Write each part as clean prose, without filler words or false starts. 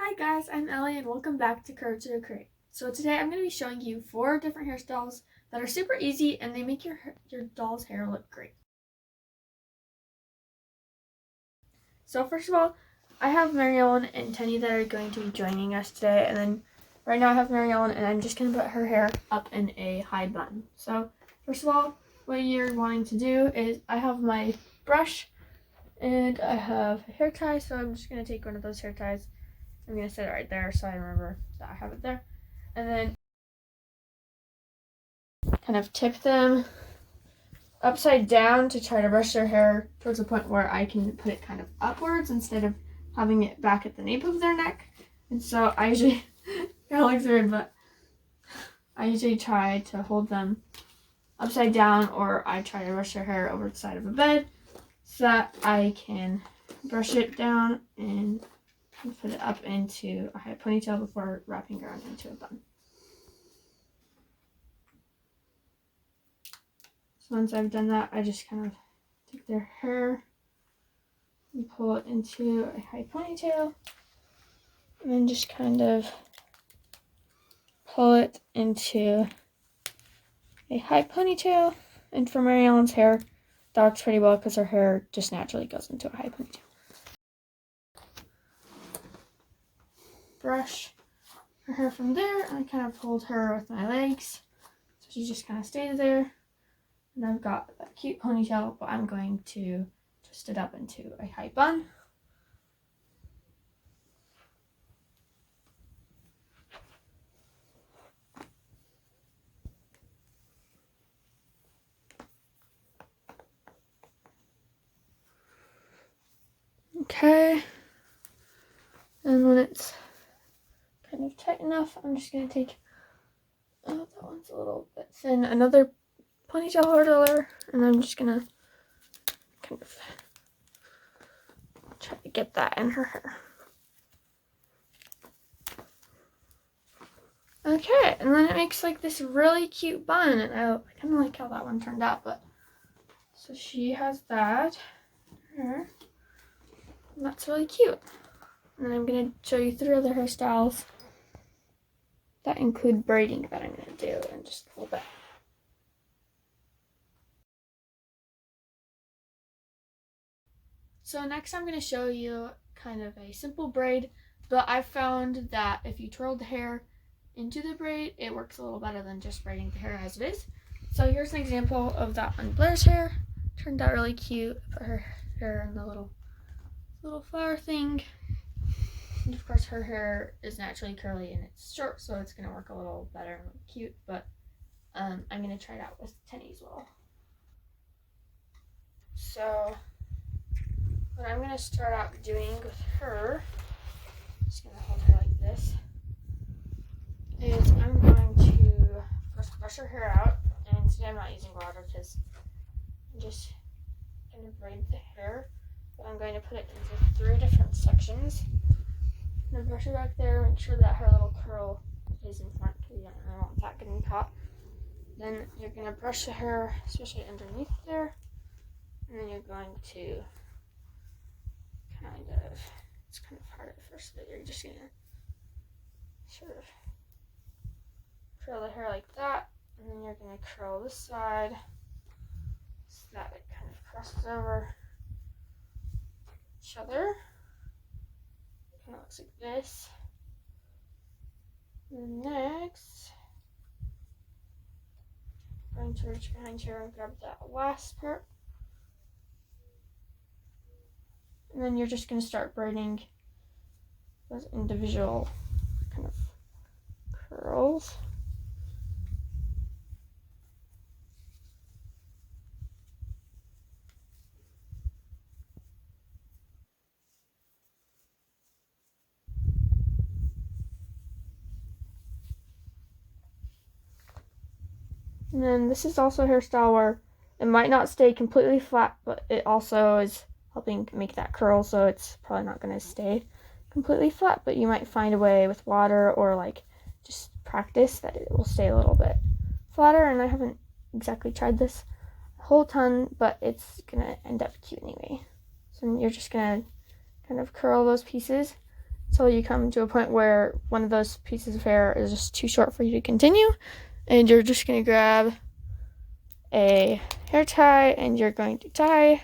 Hi guys, I'm Ellie and welcome back to Courage to Create. So today I'm going to be showing you 4 different hairstyles that are super easy and they make your doll's hair look great. So first of all, I have Mariellen and Tenny that are going to be joining us today, and then right now I have Mariellen and I'm just going to put her hair up in a high bun. So first of all, what you're wanting to do is I have my brush and I have a hair tie, so I'm just going to take one of those hair ties. I'm going to set it right there so I remember that I have it there. And then kind of tip them upside down to try to brush their hair towards the point where I can put it kind of upwards instead of having it back at the nape of their neck. And so I usually, kind of looks weird, but I usually try to hold them upside down, or I try to brush their hair over the side of a bed so that I can brush it down and put it up into a high ponytail before wrapping around into a bun. So once I've done that, I just kind of take their hair and pull it into a high ponytail, and then just kind of pull it into a high ponytail. And for Mary Ellen's hair, that works pretty well because her hair just naturally goes into a high ponytail. Brush her hair from there, and I kind of hold her with my legs, so she just kind of stays there. And I've got that cute ponytail, but I'm going to twist it up into a high bun. Okay. And when it's kind of tight enough, I'm just going to take, oh, that one's a little bit thin, another ponytail holder, and I'm just going to kind of try to get that in her hair. Okay, and then it makes like this really cute bun, and I kind of like how that one turned out, but so she has that hair, and that's really cute. And then I'm going to show you 3 other hairstyles that include braiding that I'm going to do in just a little bit. So next I'm going to show you kind of a simple braid, but I've found that if you twirl the hair into the braid, it works a little better than just braiding the hair as it is. So here's an example of that on Blair's hair. Turned out really cute. Put her hair in the little flower thing. And of course her hair is naturally curly and it's short, so it's going to work a little better and look cute, but I'm going to try it out with Tenny as well. So what I'm going to start out doing with her, just going to hold her like this, is I'm going to first brush her hair out, and today I'm not using water because I'm just going to braid the hair, but I'm going to put it into 3 different sections. I'm going to brush her back there, make sure that her little curl is in front because you don't really want that getting caught. Then you're going to brush the hair, especially underneath there, and then you're going to it's kind of hard at first, but you're just going to sort of curl the hair like that, and then you're going to curl this side so that it kind of crosses over each other. Kind of looks like this. And next, I'm going to reach behind here and grab that last part. And then you're just going to start braiding those individual kind of curls. And then this is also a hairstyle where it might not stay completely flat, but it also is helping make that curl, so it's probably not going to stay completely flat, but you might find a way with water or like just practice that it will stay a little bit flatter. And I haven't exactly tried this a whole ton, but it's going to end up cute anyway. So you're just going to kind of curl those pieces. It's till you come to a point where one of those pieces of hair is just too short for you to continue. And you're just going to grab a hair tie and you're going to tie.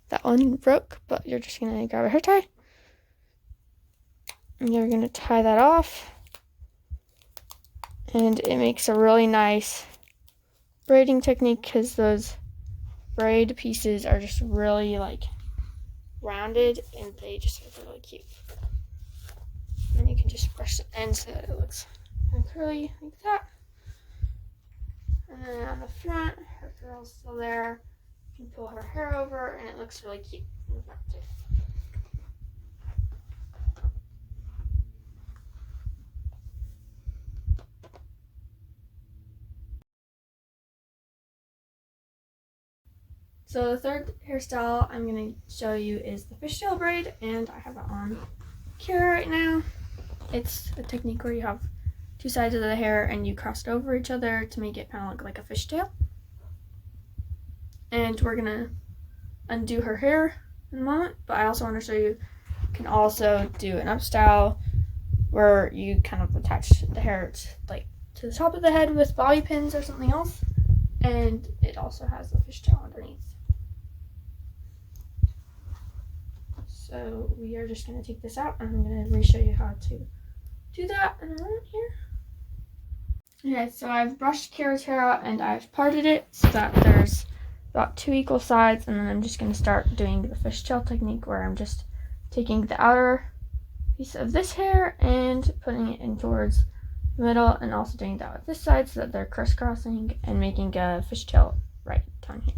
That one broke, but you're just going to grab a hair tie. And you're going to tie that off. And it makes a really nice braiding technique because those braid pieces are just really like rounded and they just look really cute. And you can just brush the ends so that it looks kind of curly like that. And then on the front, her curl's still there. You can pull her hair over and it looks really cute in the front too. So the third hairstyle I'm going to show you is the fishtail braid, and I have it on Kira right now. It's a technique where you have two sides of the hair and you cross it over each other to make it kind of look like a fishtail. And we're going to undo her hair in a moment, but I also want to show you can also do an up style where you kind of attach the hair to the top of the head with bobby pins or something else, and it also has the fishtail underneath. So we are just going to take this out and I'm going to re-show you how to do that in a moment here. Okay, so I've brushed Kira's hair out and I've parted it so that there's about 2 equal sides, and then I'm just going to start doing the fishtail technique where I'm just taking the outer piece of this hair and putting it in towards the middle, and also doing that with this side so that they're crisscrossing and making a fishtail right down here.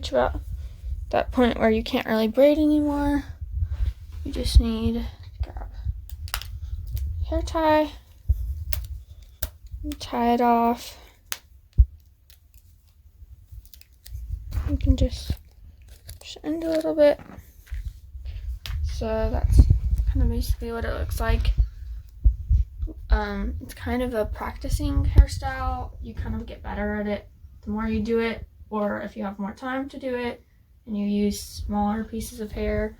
reach about that point where you can't really braid anymore, you just need to grab hair tie and tie it off. You can just push it in a little bit. So that's kind of basically what it looks like. It's kind of a practicing hairstyle. You kind of get better at it the more you do it, or if you have more time to do it and you use smaller pieces of hair.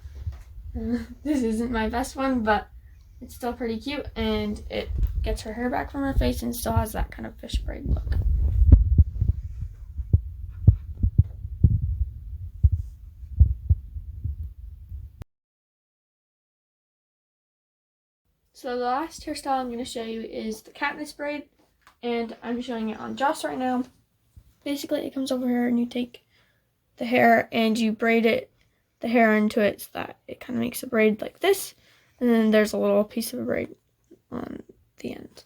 This isn't my best one, but it's still pretty cute, and it gets her hair back from her face and still has that kind of fish braid look. So the last hairstyle I'm going to show you is the Katniss braid, and I'm showing it on Joss right now. Basically, it comes over here and you take the hair and you braid it, the hair into it, so that it kind of makes a braid like this, and then there's a little piece of a braid on the end.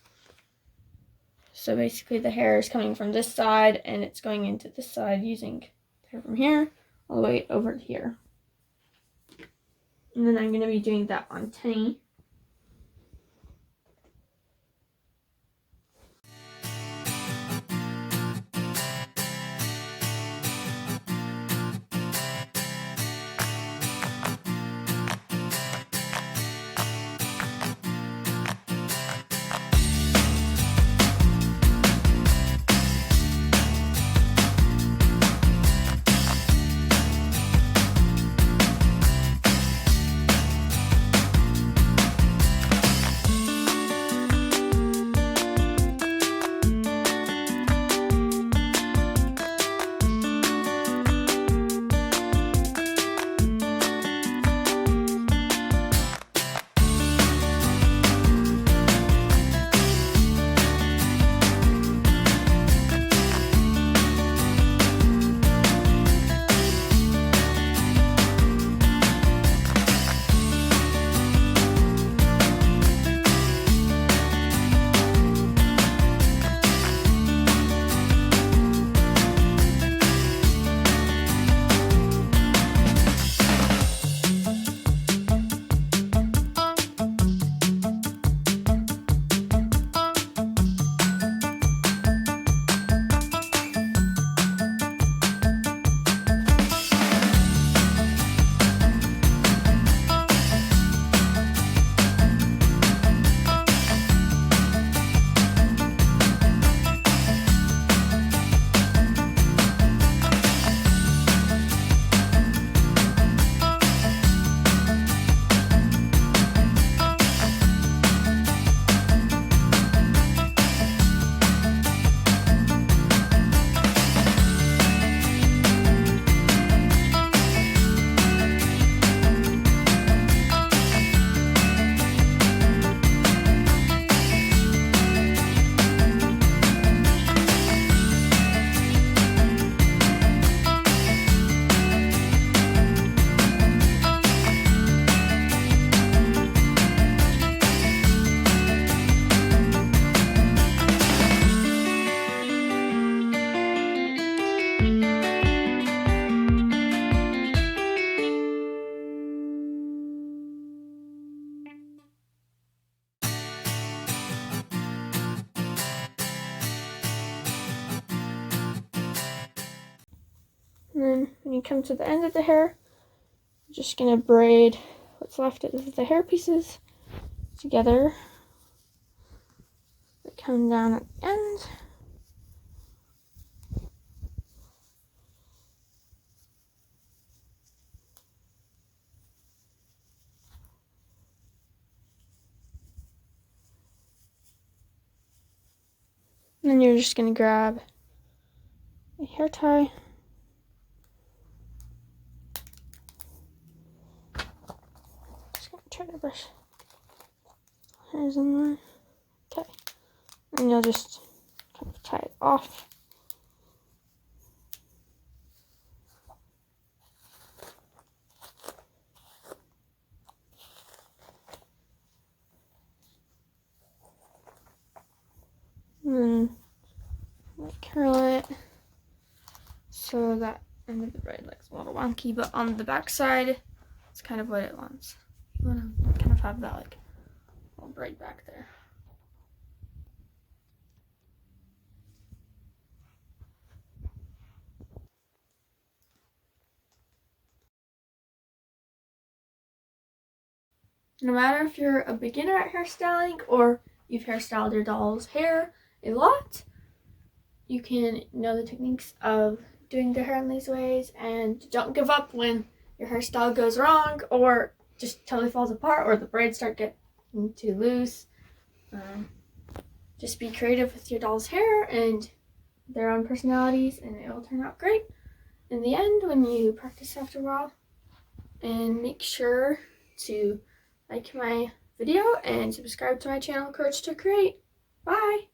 So basically the hair is coming from this side and it's going into this side using hair from here all the way over to here. And then I'm going to be doing that on Tenny. And then when you come to the end of the hair, you're just going to braid what's left of the hair pieces together. They come down at the end. And then you're just going to grab a hair tie. Just going to try to brush hairs in there. Okay. And you'll just kind of tie it off. And then curl it so that And the braid looks a little wonky, but on the back side, it's kind of what it wants. You want to kind of have that like little braid back there. No matter if you're a beginner at hairstyling or you've hairstyled your doll's hair a lot, you can know the techniques of doing their hair in these ways, and don't give up when your hairstyle goes wrong or just totally falls apart or the braids start getting too loose. Just be creative with your doll's hair and their own personalities, and it will turn out great in the end when you practice after a while. And make sure to like my video and subscribe to my channel, Courage to Create. Bye!